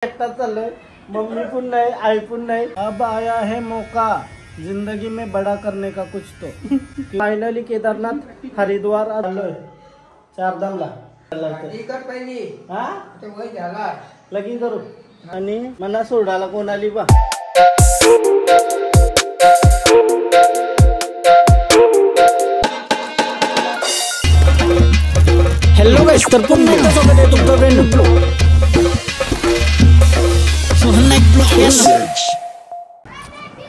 एकटाच चाललोय, मम्मी पण नाही, आई पण नाही. अब आया है मौका जिंदगी में बड़ा करने का कुछ तो. फायनली केदारनाथ हरिद्वार आलोय, चारधामला. लगीन करू आणि मना सोडायला कोण आली बा. हॅलो गाइस, तर पुन्हा एकदा स्वागत आहे तुमचं ब्रँड ब्लॉग.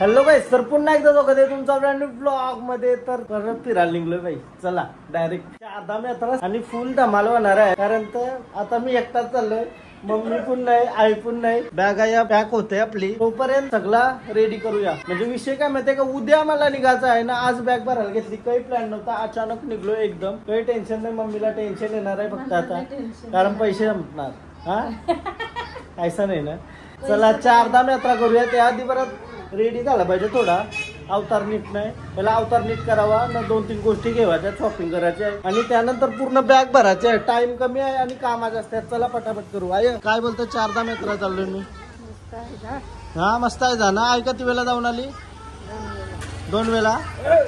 हॅलो गाइस, तर पुन्हा एकदा स्वागत आहे तुमचा ब्रँड ब्लॉग मध्ये. तर परत फिरायला निघलोय बाई. चला डायरेक्ट चारधाम यात्रा आणि फुल धमाल होणार आहे. कारण तर आता मी एकटाच चाललोय, मम्मी पण नाही, आई पण नाही. बॅगा या पॅक होते आपली, तोपर्यंत सगळा रेडी करूया. म्हणजे विषय काय माहितीये का, उद्या मला निघायचं आहे ना. आज बॅग भरायला घेतली, काही प्लॅन नव्हता, अचानक निघलो एकदम. काही टेन्शन नाही, मम्मीला टेन्शन येणार आहे फक्त आता, कारण पैसे संपणार. हा ऐसा नाही ना. चला चारधाम यात्रा करूया. त्या आधी परत रेडी झाला पाहिजे थोडा. अवतार नीट नाही, पहिला अवतार नीट करावा ना. 2-3 गोष्टी घेवायच्या, शॉपिंग करायची आहे आणि त्यानंतर पूर्ण बॅग भरायची आहे. टाइम कमी आहे आणि कामाचे असतात. चला पटापट करू. आय काय बोलतो, चारधाम यात्रा चाललोय मी. हा मस्त आहे. जाणं आहे का? ती वेळेला जाऊन आली 2 वेळा.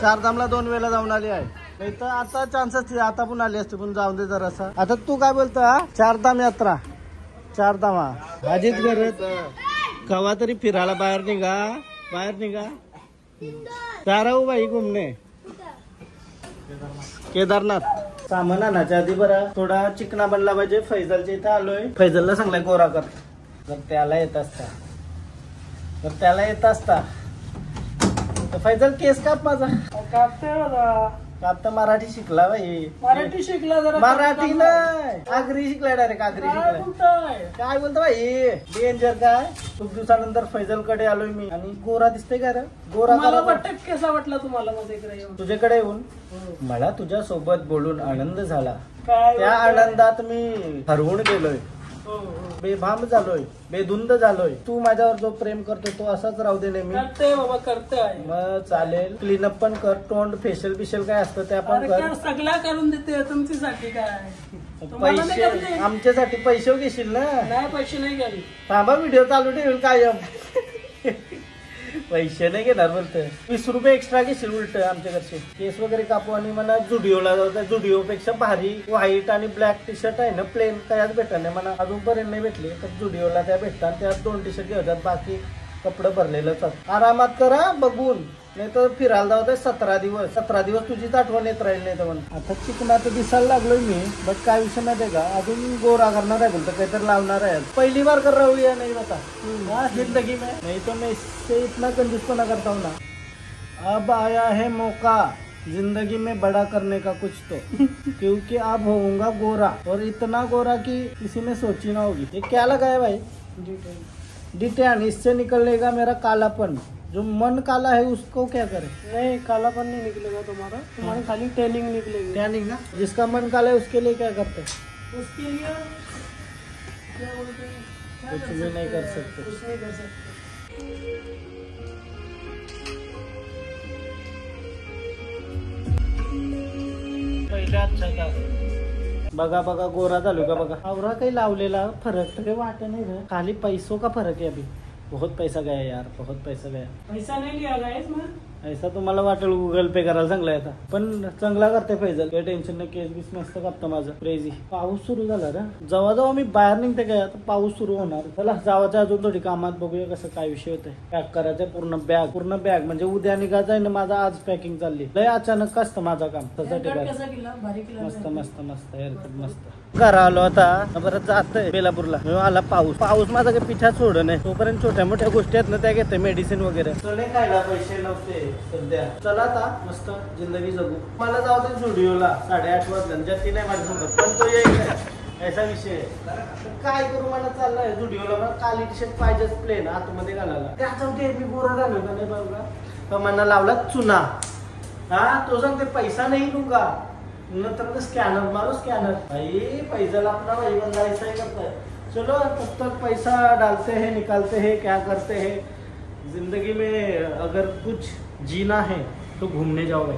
चारधामला 2 वेळा जाऊन आली आहे. नाही तर आता चान्सेस आता पण आली असते, पण जाऊन दे जरासा. आता तू काय बोलतो, हा चारधाम यात्रा, चारधाम आजीच गरज कवा तरी फिरायला बाहेर निघा. जा हो बाई घुमने केदारनाथ. सामान आणायच्या आधी बरा थोडा चिकना बनला पाहिजे. फैजलच्या इथे आलोय. फैजलला सांगलाय गोरा कर. जर त्याला येत असता तर फैजल केस काप माझा. कापता मराठी शिकला बाई. मराठी शिकला जरा. मराठी नाही, आगरी शिकलाय डायरेक्ट. आगरी शिकलाय. काय बोलतो बाई, डेंजर. काय खूप दिवसानंतर फैजल कडे आलोय मी. आणि गोरा दिसते का रे? गोरा कसा वाटला तुम्हाला तुझ्याकडे येऊन? मला तुझ्या सोबत बोलून आनंद झाला. त्या आनंदात मी हरवून गेलोय, बेभाम झालोय, बेधुंद झालोय. तू माझ्यावर जो प्रेम करतो तो असाच राहू दे नेहमी. करते मग चालेल. क्लीनअप पण कर, तोंड फेशियल काय असतं ते आपण कर. सगळं करून देते तुमच्यासाठी. काय पैसे आमच्यासाठी पैसे घेशील ना? नाही, पैसे नाही घ्याल. थांबा, व्हिडिओ चालू ठेवून कायम. पैसे नाही घेणार बोलतोय. 20 रुपये एक्स्ट्रा घेशील उलट आमच्याकडचे. केस वगैरे कापू आणि मला जुडिओला जाऊ. जुडिओ पेक्षा भारी व्हाईट आणि ब्लॅक टी शर्ट आहे ना, प्लेन कायच भेटत नाही मला अजूनपर्यंत नाही भेटले. तर जुडिओला त्या भेटतात. त्यात 2 टी शर्ट घेतात, बाकी कपडे भरलेलंच. आरामात करा बघून, नाही तर फिरायला जाऊ. 17 दिवस तुझीच आठवण येत राहील. नाही तर आता चिकना तर दिसायला लागलोय मी. बट काय विषय माहितीये का, अजून गोरा करणार आहे बोलतो, काहीतरी लावणार आहे. पहिली बार कर रहा हूं या नहीं बता जिंदगी में. नहीं तो मैं इससे इतना कंजूसपना करता हूँ ना. अब आया है मौका जिंदगी में बड़ा करने का कुछ तो. क्योंकि अब होऊंगा गोरा, और इतना गोरा कि किसी ने सोची ना होगी. ये क्या लगा है भाई? डिटेन. इससे निकलेगा मेरा कालापन. जो मन काला है उसको क्या करे? नहीं, कालापन नहीं निकलेगा तुम्हारा. तुम्हारी खाली टैनिंग निकलेगी. टैनिंग ना. जिसका मन काला है उसके लिए क्या करते हैं? उसके लिए क्या बोलते हैं? कुछ भी नहीं कर सकते. कुछ नहीं कर सकते. पहिले अच्छा का बघा गोरा झालो का बघा. आवरा काही लावलेला फरक तर काही वाटत नाही रे. खाली पैसों का फरक है. अभी बहुत पैसा गया यार, बहुत पैसा गया. पैसा नहीं लिया गाइस मैं. ऐसा तुम्हाला वाटेल गुगल पे करायला चांगला आता, पण चांगला करते फैजल. काही टेन्शन नाही. केस बीस मस्त कापतं माझं. क्रेझी. पाऊस सुरू झाला रे. जेव्हा मी बाहेर निघते काय आता पाऊस सुरू होणार. चला जावाच्या अजून थोडी कामात बघूया कसं काय विषय होतंय. पॅक करायचं पूर्ण बॅग म्हणजे उद्या निघायचं आहे ना. माझा आज पॅकिंग चालली. लय अचानक असतं माझं काम. मस्त हेअरकट मस्त. घरा आलो आता, परत जातोय बेलापूरला. आला पाऊस माझा काही पिछा सोड नाही. तोपर्यंत छोट्या मोठ्या गोष्टी आहेत ना त्या घेते, मेडिसिन वगैरे. खायला पैसे नव्हते सध्या. चला आता मस्त जिंदगी जगू. मला जाऊ दे स्टुडिओला 8:30 वाजता. जती नाही माझ्यासोबत, पण तो येईल ऐसा विषय. काय करू, मला चाललाय स्टुडिओला. मला काली टी शर्ट पाहिजेच प्लेन आतमध्ये घालायला. त्याच्यामध्ये मी गोरा झालो का नाही बघा. तर मला लावला चुना. हा तो सांगते पैसा नाही दूंगा. नंतर स्कॅनर मारो. स्कॅनर भाई पैसा अपना भाई बंदा ऐसा ही करता है. चलो तब तक पैसा डालते हैं, निकालते हैं, क्या करते हैं. जिंदगी में अगर कुछ जीना है तो घूमने जाओ भाई.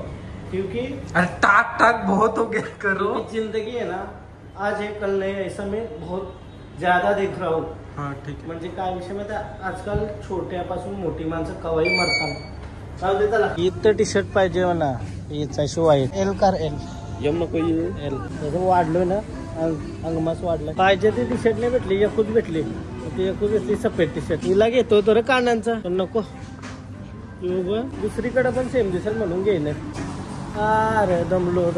क्योंकि अरे टाक बहुत हो गया करो. जिंदगी है ना, आज है कल नहीं. ऐसा मैं बहुत ज्यादा देख रहा हूँ. हा ठीक आहे. म्हणजे काय विषय माहिती आहे? आजकाल छोट्यापासून मोठी माणसं कवाही मरतात. चालू दे त्याला. इथं टी शर्ट पाहिजे म्हणा. याचा शिवाय एल कार एल यम नको एल तसं वाढलोय ना, अंगमास वाढलाय. पाहिजे ती टी शर्ट नाही भेटली, एकूच भेटली. ती एकूच भेटली सफेद टी शर्ट. हिला घेतो तर कानांचा पण नको. दुसरीकडे पण सेम दिसेल म्हणून घेईन. अरे दमलो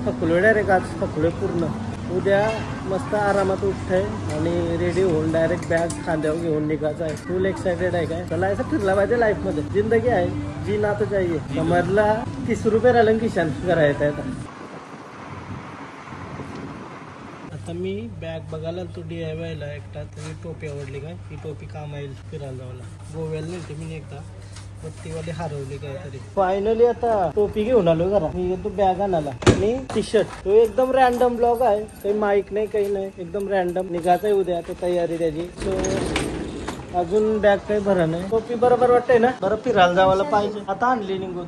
थकलोय डायरेक्ट. आज थकलोय पूर्ण. उद्या मस्त आरामात उठतंय आणि रेडी होऊन डायरेक्ट बॅग खांद्यावर घेऊन निघायचं आहे. फुल एक्साइटेड आहे. काय चला असं फिरला पाहिजे लाईफ मध्ये. जिंदगी आहे जी ना तो चाहिए. समजला 30 रुपये राहिलं किशान करायचं आहे. आता मी बॅग बघायला तो DIY ला एकटा. तरी टोपी आवडली काय. ही टोपी काम येईल फिरायला जायला. गोव्याला नेलते मी एकदा, पत्तीवाली हरवली काहीतरी. फायनली आता टोपी घेऊन आलो घरा. मी तो बॅग आणाला आणि टी शर्ट. तो एकदम रॅन्डम ब्लॉग आहे. काही माईक नाही काही नाही. एकदम रॅन्डम निघायचंय उद्या. तो तयारी त्याची. अजून बॅग काही भरा नाही. टोपी बरोबर वाटतंय ना. बरं फिरायला जावायला पाहिजे. आता आणली निघून.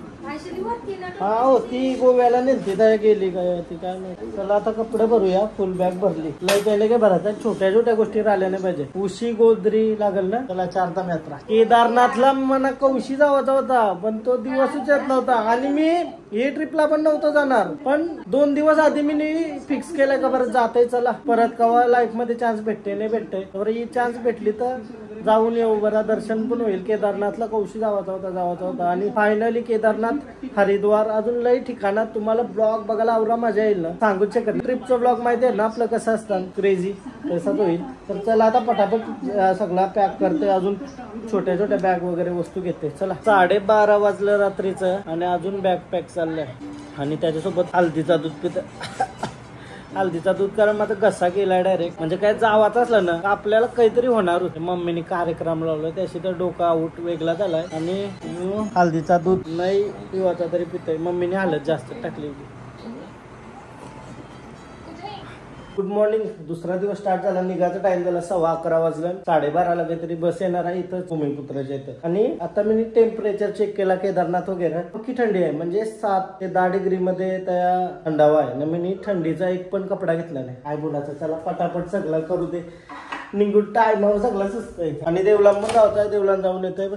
हा होती गोव्याला नेलती त्या गेली काय होती काय नाही. चला आता कपडे भरूया. फुल बॅग भरली. लय पहिले काय भरायचं. छोट्या छोट्या गोष्टी राहिल्या नाही पाहिजे. उशी गोदरी लागल ना. चला 4 धाम यात्रा. केदारनाथला मला कौशी जावायचा होता पण तो दिवसच येत नव्हता. आणि मी हे ट्रिपला पण नव्हतं जाणार. पण 2 दिवस आधी मी फिक्स केलंय का बरं जातंय चला. परत कवा लाईफ मध्ये चान्स भेटते नाही भेटते. बरं ही चान्स भेटली तर जाऊन येऊ. बरं दर्शन पण होईल. केदारनाथला कौशी जावायचा होता आणि फायनली केदारनाथ, हरिद्वार, अजून लई ठिकाणात तुम्हाला ब्लॉग बघायला आवरा मजा येईल ना. सांगूच शकत. ट्रिपचं ब्लॉग माहिती आहे ना आपलं कसं असतं क्रेझी तसंच होईल. तर चला आता पटापट सगळा पॅक करते. अजून छोट्या छोट्या बॅग वगैरे वस्तू घेते. चला 12:30 वाजलं रात्रीचं आणि अजून बॅग पॅक चाललंय. आणि त्याच्यासोबत हल्दीचा दूध पित. हल्दीचा दूध कारण माझा घसा गेलाय डायरेक्ट. म्हणजे काय जावाचं असलं ना आपल्याला काहीतरी होणार होतं. मम्मीने कार्यक्रम लावलाय त्याशी तर डोका आऊट वेगळा झालाय. आणि हल्दीचा दूध नाही पिवाचा तरी पितोय. मम्मीने हलत जास्त टाकली होती. Good morning. दुसरा दिवस स्टार्ट झाला. निघायचा टाइम झाला 11:15 वाजलं. 12:30ला काहीतरी बस येणार आहे इथं भूमिपुत्राच्या इथं. आणि आता मी टेम्परेचर चेक केला केदारनाथ वगैरे. पक्की थंडी आहे. म्हणजे 7 ते 10 डिग्री मध्ये त्या थंडावा आहे. मी थंडीचा एक पण कपडा घेतला नाही. काय बोलायचं. चला पटापट सगळं करू दे. निघून टायमावर सगळं सुचतंय. आणि देवला पण जायचंय. देवला जाऊन येतोय.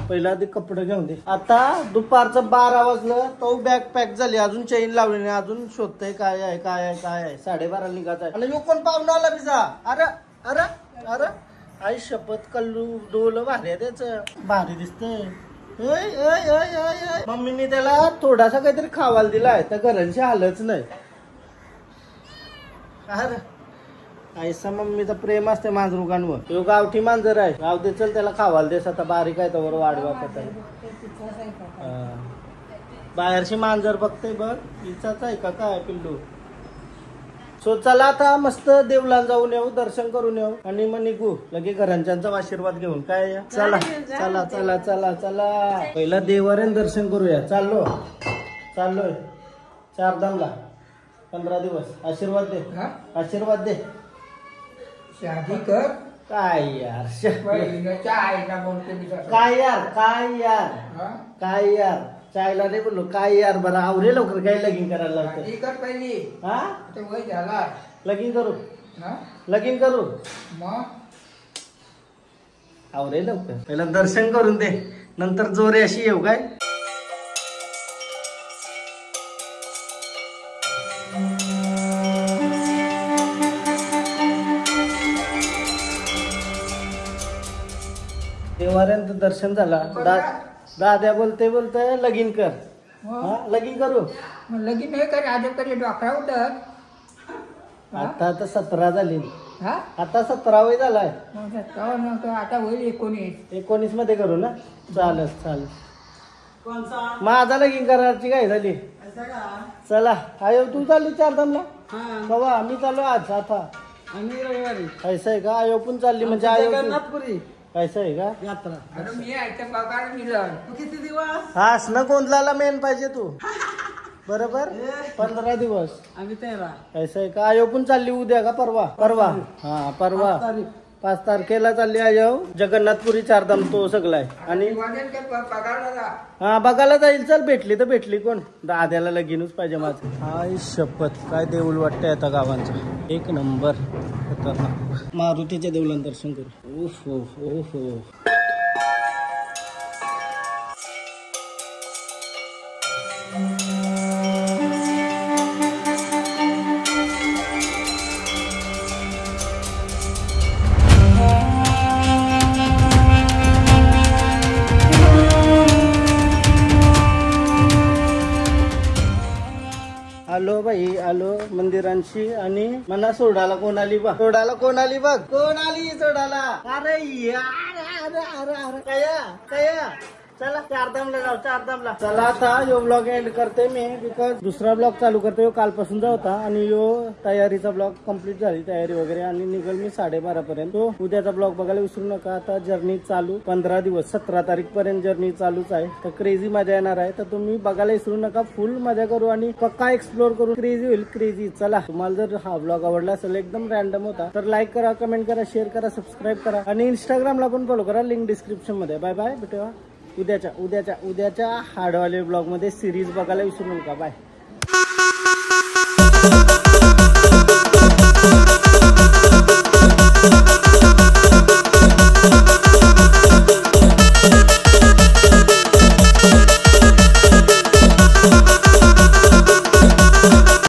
पहिला आधी कपडे घेऊन दे. आता दुपारचं 12 वाजलं. तो बॅग पॅक झाली. अजून चेन लावली नाही. अजून शोधतय काय आहे 12:30 निघायचं आहे. आणि कोण पाहुणा आला बिजा. अरे अरे अरे आई शपथ. कल्लू डोल भारी आहे त्याच. भारी दिसतंय. मम्मीने त्याला थोडासा काहीतरी खावायला दिलाय. त्या घरांची हालच नाही. अरे ऐसा मम्मीचं प्रेम असते मांजरुकांवर. तो गावठी मांजर आहे. गाव दे चल त्याला खावायला देस. आता बारीक आहे तर वाढवा. बाहेरची मांजर बघते बघ. हिचाच आहे का काय पिल्लू. सो चला आता मस्त देवला जाऊन येऊ. दर्शन करून येऊ आणि मग निघू लगे घरांच्यांचा आशीर्वाद घेऊन. काय चला चला चला चला चला. पहिला देवाऱ्यान दर्शन करूया. चाललोय 4 धामला 15 दिवस. आशीर्वाद दे. आशीर्वाद दे. शादी कर. काय यार चायला नाही बोललो. काय यार बरं आवरे लवकर. काय लगीन करायला लागतं. लगीन करू मग आवरे लवकर. पहिला दर्शन करून दे नंतर जोरे अशी येऊ काय. देवाऱ्यांत दर्शन झाला. दाद्या बोलते लगीन कर. लगीन करू. लगीन हे कर. आज करे डॉक्टर उतर. आता 17 झाली. आता 17 वय झालाय. आता होईल 19 मध्ये करू ना. चालेल. माझा लगीन करायची काय झाली. चला आयो तू चालू 4 धामला. बाबा मी चालू आज. आता रविवारी ऐसा आहे का. आयो पण चालली म्हणजे आयो ऐसा आहे का यात्रा. किती दिवस हास न गोंधळाला मेन पाहिजे तू. बरोबर 15 दिवस. आम्ही 13. ऐसा आहे का. आयो पण चालली उद्या का परवा. हा परवा 5 तारखेला चालली आयो. जगन्नाथपुरी 4 धाम तो सगळा आहे. आणि हा बघायला जाईल. चल भेटली तर भेटली. कोण दाद्याला लगीनच पाहिजे माझं. हाय शपथ काय देऊळ वाटतंय आता गावांचं. एक नंबर. आता मारुतीच्या देवळात दर्शन करू. ओहो ओहो. आलो बाई आलो मंदिरांशी आणि मना सोडायला कोण आली बघ. सोडायला कोण आली बघ. कोण आली सोडायला. अरे यार अरे अरे अरे कया कया. चला चारधामला जाऊ. चारधामला चला. आता यो ब्लॉग एंड करते मी बिकॉज दुसरा ब्लॉग चालू करते. यो कालपासूनचा होता आणि यो तयारीचा ब्लॉग कम्प्लीट झाली तयारी वगैरे आणि निघल मी 12:30 पर्यंत. तो उद्याचा ब्लॉग बघायला विसरू नका. आता जर्नी चालू 15 दिवस 17 तारीख पर्यंत जर्नी चालूच आहे. तर क्रेझी मजा येणार आहे. तर तुम्ही बघायला विसरू नका. फुल मजा करू आणि पक्का एक्सप्लोर करू. क्रेझी होईल क्रेझी. चला तुम्हाला जर हा ब्लॉग आवडला असेल एकदम रॅन्डम होता तर लाईक करा कमेंट करा शेअर करा सबस्क्राईब करा आणि इंस्टाग्रामला पण फॉलो करा. लिंक डिस्क्रिप्शन मध्ये. बाय बाय भेटूया उद्याच्या हार्डवाले ब्लॉग मध्ये सिरीज बघायला विसरू नका. बाय.